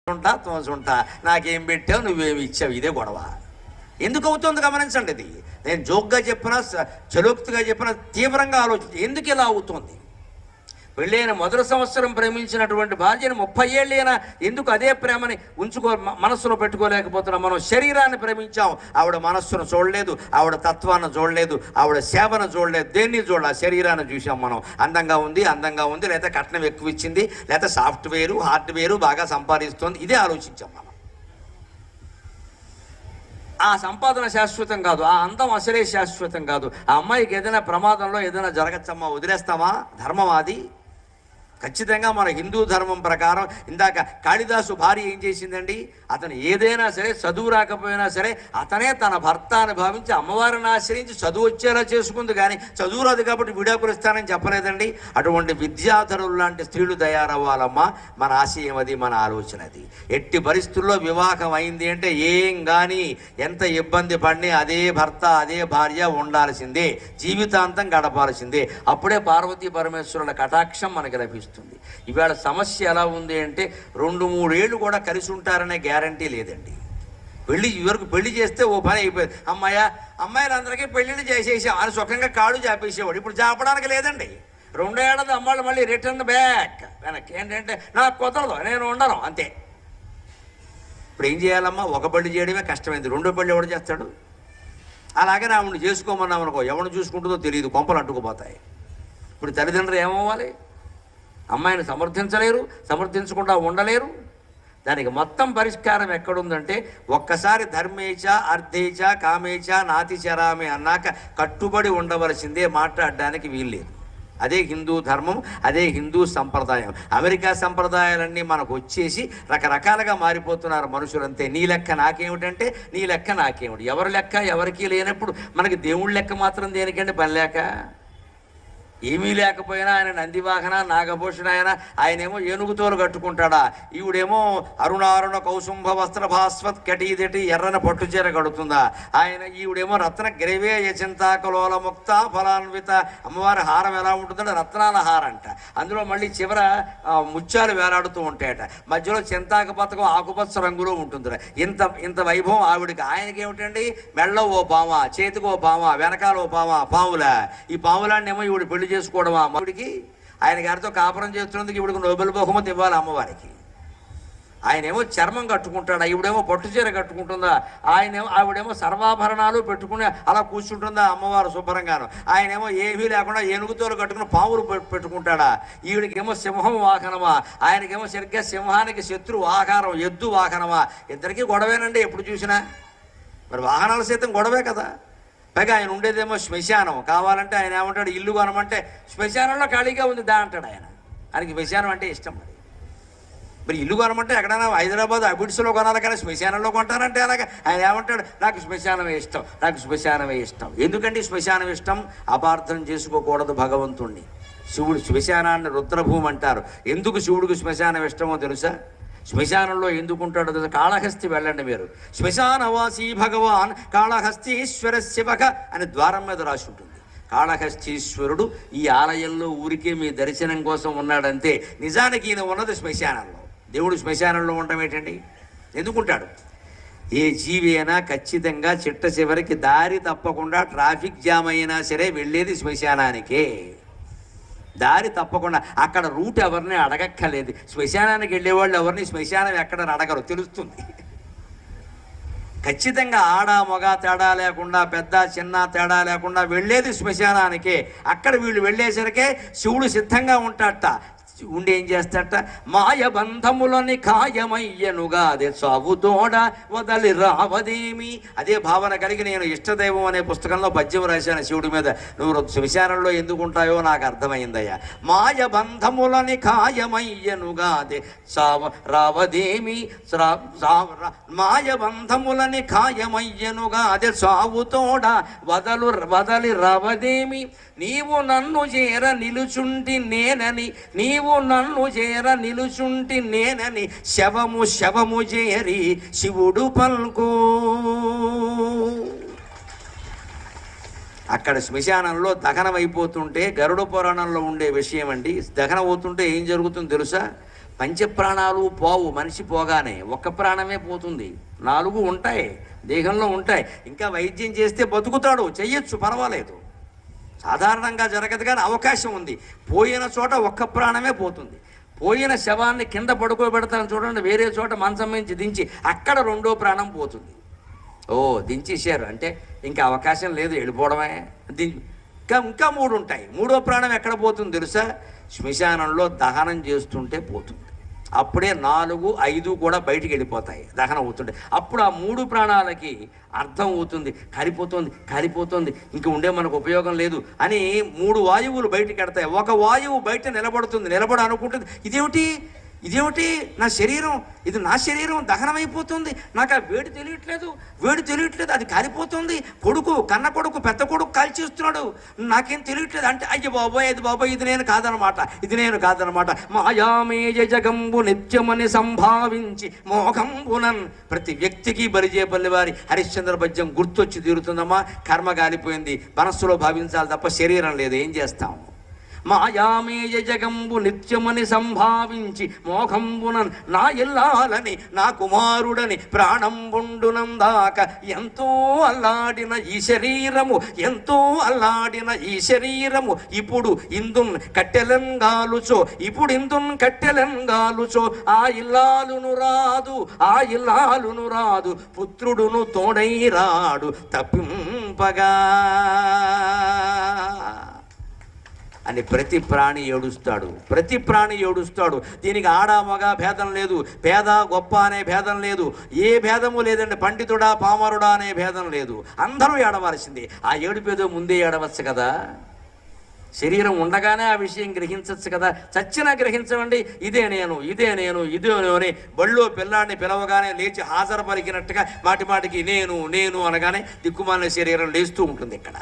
ఉంటా తోసుంటా, నాకేం పెట్టావు నువ్వేమి ఇచ్చావు, ఇదే గొడవ. ఎందుకు అవుతుంది గమనించండి. ఇది నేను జోక్గా చెప్పినా చలోక్తిగా చెప్పినా తీవ్రంగా ఆలోచించి ఎందుకు ఇలా అవుతుంది. పెళ్ళైన మొదటి సంవత్సరం ప్రేమించినటువంటి భార్యను 30 ఏళ్ళైనా ఎందుకు అదే ప్రేమని మనస్సులో పెట్టుకోలేకపోతున్నాం. మనం శరీరాన్ని ప్రేమించాం, ఆవిడ మనస్సును చూడలేదు, ఆవిడ తత్వాన్ని చూడలేదు, ఆవిడ సేవను చూడలేదు, దేన్ని చూడాలి, శరీరాన్ని చూసాం మనం. అందంగా ఉంది లేదా కట్నం ఎక్కువ ఇచ్చింది, లేదా సాఫ్ట్వేరు హార్డ్వేరు బాగా సంపాదిస్తుంది, ఇదే ఆలోచించాం మనం. ఆ సంపాదన శాశ్వతం కాదు, ఆ అందం అసలే శాశ్వతం కాదు. ఆ అమ్మాయికి ఏదైనా ప్రమాదంలో ఏదైనా జరగచ్చమ్మా, వదిలేస్తామా? ధర్మం అది. ఖచ్చితంగా మన హిందూ ధర్మం ప్రకారం ఇందాక కాళిదాసు భార్య ఏం చేసిందండి, అతను ఏదైనా సరే చదువు రాకపోయినా సరే అతనే తన భర్త అని భావించి అమ్మవారిని ఆశ్రయించి చదువు వచ్చేలా చేసుకుంది. కానీ చదువు రాదు కాబట్టి విడాకులు ఇస్తానని చెప్పలేదండి. అటువంటి విద్యాధరులు లాంటి స్త్రీలు తయారవ్వాలమ్మా. మన ఆశయం అది, మన ఆలోచన అది. ఎట్టి పరిస్థితుల్లో వివాహం అయింది అంటే ఏం కానీ ఎంత ఇబ్బంది పడినా అదే భర్త అదే భార్య ఉండాల్సిందే, జీవితాంతం గడపాల్సిందే. అప్పుడే పార్వతీ పరమేశ్వరుల కటాక్షం మనకి లభిస్తుంది. ఇవాళ సమస్య ఎలా ఉంది అంటే 2-3 ఏళ్ళు కూడా కలిసి ఉంటారనే గ్యారంటీ లేదండి. ఇవరకు పెళ్లి చేస్తే ఓ పని అయిపోయింది, అమ్మాయిలందరికీ పెళ్ళిళ్ళు చేసేసాం అని సుఖంగా కాడు చాపేసేవాడు. ఇప్పుడు చాపడానికి లేదండి. 2 ఏళ్ళది అమ్మాయిలు మళ్ళీ రిటర్న్ బ్యాక్ వెనక్కి. ఏంటంటే నాకు కుదరదు, నేను ఉండను, అంతే. ఇప్పుడు ఏం చేయాలమ్మా? ఒక పెళ్లి చేయడమే కష్టమైంది, 2వ పెళ్లి ఎవడు చేస్తాడు? అలాగే ఆవిడని చేసుకోమన్నాం అనుకో, ఎవరిని చూసుకుంటుందో తెలియదు, కొంపలు అంటుకుపోతాయి. ఇప్పుడు తల్లిదండ్రులు ఏమవ్వాలి? అమ్మాయిని సమర్థించలేరు, సమర్థించకుండా ఉండలేరు. దానికి మొత్తం పరిష్కారం ఎక్కడుందంటే ఒక్కసారి ధర్మేచ అర్థేచ కామేచ నాతిచరామే అన్నాక కట్టుబడి ఉండవలసిందే, మాట్లాడడానికి వీల్లేదు. అదే హిందూ ధర్మం, అదే హిందూ సంప్రదాయం. అమెరికా సంప్రదాయాలన్నీ మనకు వచ్చేసి రకరకాలుగా మారిపోతున్నారు మనుషులంతే. నీ లెక్క నాకేమిటంటే నీ లెక్క నాకేమిటి, ఎవరి లెక్క ఎవరికీ లేనప్పుడు మనకి దేవుడి లెక్క మాత్రం దేనికంటే పని లేక. ఏమీ లేకపోయినా ఆయన నందివాహన నాగభూషణ ఆయనేమో ఏనుగుతోలు కట్టుకుంటాడా, ఈవిడేమో అరుణారుణ కౌసుంభ వస్త్ర భాస్వత్ కటీదటి ఎర్రన పట్టుచీర కడుతుందా, ఈవిడేమో రత్న గ్రవేయ చింతాకలోల ముక్త ఫలాన్విత. అమ్మవారి హారం ఎలా ఉంటుందంటే రత్నాల హారం అంట, అందులో మళ్ళీ చివర ముత్యాలు వేలాడుతూ ఉంటాయట, మధ్యలో చింతాక పథకం ఆకుపచ్చ రంగులో ఉంటుంది. ఇంత వైభవం ఆవిడికి. ఆయనకి ఏమిటండి, మెళ్ళో ఓ పామ, చేతికి ఓ పామ, వెనకాల ఓ పాముల. ఈ పాములాన్నేమో ఈవిడ పెళ్లి చేసుకోవడం అమ్మడికి. ఆయన గారితో కాపురం చేస్తున్నందుకు ఇవిడికి నోబెల్ బహుమతి ఇవ్వాలి అమ్మవారికి. ఆయనేమో చర్మం కట్టుకుంటాడా, ఈవిడేమో పట్టుచీర కట్టుకుంటుందా, ఆవిడేమో సర్వాభరణాలు పెట్టుకుని అలా కూర్చుంటుందా అమ్మవారు శుభ్రంగాను. ఆయనేమో ఏమీ లేకుండా ఏనుగుతోలు కట్టుకుని పాములు పెట్టుకుంటాడా. ఈవిడికేమో సింహం వాహనమా, ఆయనకేమో సరిగ్గా సింహానికి శత్రు ఆకారం ఎద్దు వాహనమా. ఇద్దరికీ గొడవేనండి ఎప్పుడు చూసినా. మరి వాహనాల సైతం గొడవే కదా. పైగా ఆయన ఉండేదేమో శ్మశానం. కావాలంటే ఆయన ఏమంటాడు, ఇల్లు కొనమంటే శ్మశానంలో ఖాళీగా ఉంది దా అంటాడు ఆయన. ఆయనకి శ్మశానం అంటే ఇష్టం. మరి ఇల్లు కొనమంటే ఎక్కడైనా హైదరాబాద్ అబిడ్స్లో కొనాలి కానీ శ్మశానంలో కొంటానంటే అలాగే. ఆయన ఏమంటాడు, నాకు శ్మశానమే ఇష్టం, నాకు శ్మశానమే ఇష్టం. ఎందుకంటే శ్మశానం ఇష్టం? అపార్థం చేసుకోకూడదు భగవంతుణ్ణి. శివుడు శ్మశానాన్ని రుద్రభూమి అంటారు. ఎందుకు శివుడికి శ్మశానం ఇష్టమో తెలుసా? శ్మశానంలో ఎందుకుంటాడో తెలుసా? కాళహస్తి వెళ్ళండి మీరు. శ్మశానవాసీ భగవాన్ కాళహస్తీశ్వర శివక అని ద్వారం మీద రాసి ఉంటుంది. కాళహస్తీశ్వరుడు ఈ ఆలయంలో ఊరికే మీ దర్శనం కోసం ఉన్నాడంతే. నిజానికి ఈయన ఉన్నది శ్మశానంలో. దేవుడు శ్మశానంలో ఉండడం ఏంటండి? ఎందుకుంటాడు? ఏ జీవి అయినా ఖచ్చితంగా చిట్ట చివరికి దారి తప్పకుండా ట్రాఫిక్ జామ్ అయినా సరే వెళ్ళేది శ్మశానానికే. దారి తప్పకుండా. అక్కడ రూట్ ఎవరిని అడగక్కర్లేదు. శ్మశానానికి వెళ్ళేవాళ్ళు ఎవరిని శ్మశానం ఎక్కడ అడగరు, తెలుస్తుంది. ఖచ్చితంగా ఆడ మగ తేడా లేకుండా, పెద్ద చిన్న తేడా లేకుండా వెళ్ళేది శ్మశానానికే. అక్కడ వీళ్ళు వెళ్ళేసరికే శివుడు సిద్ధంగా ఉంటాడట. ఉండి ఏం చేస్తాడట, మాయ బంధములని ఖాయమయ్యనుగా అదే సాగుతోడ వదలి రావదేమి. అదే భావన కలిగి నేను ఇష్టదైవం అనే పుస్తకంలో పద్యం రాశాను శివుడి మీద. నువ్వు శ్మశానంలో ఎందుకుంటాయో నాకు అర్థమైందయ్యా. మాయ బంధములని ఖాయమయ్యనుగా అదే రావదేమి, మాయ బంధములని ఖాయమయ్యనుగా అదే సాగుతోడ వదలి రావదేమి. నీవు నన్ను చేర నిలుచుంటి నేనని, నీవు నన్ను చేర నిలుచుంటి నేనని శవము చేరి శివుడు పల్కు. అక్కడ శ్మశానంలో దహనం అయిపోతుంటే గరుడ పురాణంలో ఉండే విషయం అండి. దహనం అవుతుంటే ఏం జరుగుతుందో తెలుసా? పంచప్రాణాలు పోవు. మనిషి పోగానే ఒక్క ప్రాణమే పోతుంది. 4 ఉంటాయి, దేహంలో ఉంటాయి. ఇంకా వైద్యం చేస్తే బతుకుతాడు, చెయ్యొచ్చు, పర్వాలేదు. సాధారణంగా జరగదు, కానీ అవకాశం ఉంది. పోయిన చోట ఒక్క ప్రాణమే పోతుంది. పోయిన శవాన్ని కింద పడుకోబెడతాను చూడండి, వేరే చోట మంచం నుంచి దించి అక్కడ 2వ ప్రాణం పోతుంది. ఓ దించేశారు అంటే ఇంకా అవకాశం లేదు, వెళ్ళిపోవడమే. ఇంకా 3 ఉంటాయి. 3వ ప్రాణం ఎక్కడ పోతుంది తెలుసా? శ్మశానంలో దహనం చేస్తుంటే పోతుంది. అప్పుడే 4, 5 కూడా బయటికి వెళ్ళిపోతాయి దహనం అవుతుంటే. అప్పుడు ఆ 3 ప్రాణాలకి అర్థం అవుతుంది, కాలిపోతుంది, ఇంక ఉండే మనకు ఉపయోగం లేదు అని 3 వాయువులు బయటికి వెడతాయి. ఒక వాయువు బయట నిలబడి అనుకుంటుంది, ఇదేమిటి నా శరీరం, ఇది నా శరీరం దహనమైపోతుంది, నాకు ఆ వేడి తెలియట్లేదు, అది కాలిపోతుంది, కన్న కొడుకు పెద్ద కొడుకు కాల్చేస్తున్నాడు, నాకేం తెలియట్లేదు అంటే, అయ్య బాబోయ్ ఇది నేను కాదనమాట. మాయామేయ జగంబు నిత్యమని సంభావించి మోహంబునన్. ప్రతి వ్యక్తికి బలిజేపల్లి వారి హరిశ్చంద్ర పద్యం గుర్తొచ్చి తీరుతుందమ్మా. కర్మ కాలిపోయింది, మనస్సులో భావించాలి తప్ప శరీరం లేదు, ఏం చేస్తాం? మాయామేయ జగంబు నిత్యమని సంభావించి మోహంబునన్ నా ఇల్లాలని నా కుమారుడని ప్రాణంబుండునందాక ఎంతో అల్లాడిన ఈ శరీరము ఇప్పుడు ఇందున్ కట్టెలంగాలుచో ఆ ఇల్లాలును రాదు పుత్రుడును తోడై రాడు తప్పింపగా అని ప్రతి ప్రాణి ఏడుస్తాడు. దీనికి ఆడ మగ భేదం లేదు, పేద గొప్ప అనే భేదం లేదు, ఏ భేదము లేదండి. పండితుడా పామరుడా అనే భేదం లేదు, అందరూ ఏడవలసిందే. ఆ ఏడుపేదో ముందే ఏడవచ్చు కదా. శరీరం ఉండగానే ఆ విషయం గ్రహించవచ్చు కదా. చచ్చినా గ్రహించమండి. ఇదే నేను అని బళ్ళో పిల్లాడిని పిలవగానే లేచి హాజరు పలికినట్టుగా మాటికి నేను అనగానే దిక్కుమాలిన శరీరం లేస్తూ ఉంటుంది. ఇక్కడ